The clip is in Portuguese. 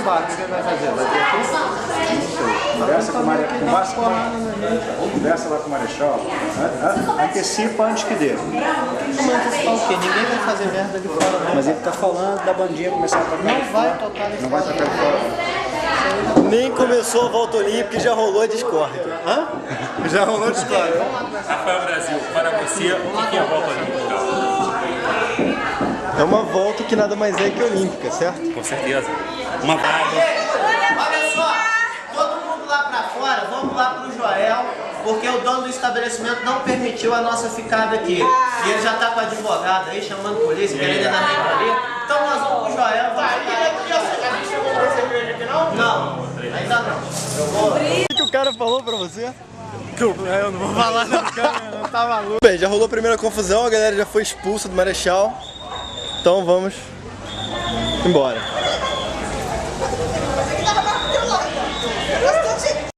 4, o que ele vai fazer? Vai ter aqui? Conversa com o Marechal. Conversa lá com o Marechal. Antecipa antes que dê. Como antecipar o quê? Ninguém vai fazer merda ali fora, não. Mas ele tá falando da bandinha começar a tocar. Não vai tocar ali Não vai tocar ali fora. Nem começou a volta olímpica e já rolou a discórdia. Hã? Já rolou discórdia. Rafael Brasil, para você, o que é a volta olímpica? É uma volta que nada mais é que olímpica, certo? Com certeza. Uma vaga. Olha só, todo mundo lá pra fora, vamos lá pro Joel, porque o dono do estabelecimento não permitiu a nossa ficada aqui. E ele já tá com o advogado aí, chamando polícia, querendo ir na reitoria. Então nós vamos pro Joel, vamos ficar aí. Chegou pra cerveja aqui não? Não, ainda não. Eu vou... O que o cara falou pra você? Eu não vou falar na câmera, não tá maluco. Bem, já rolou a primeira confusão, a galera já foi expulsa do Marechal. Então vamos embora.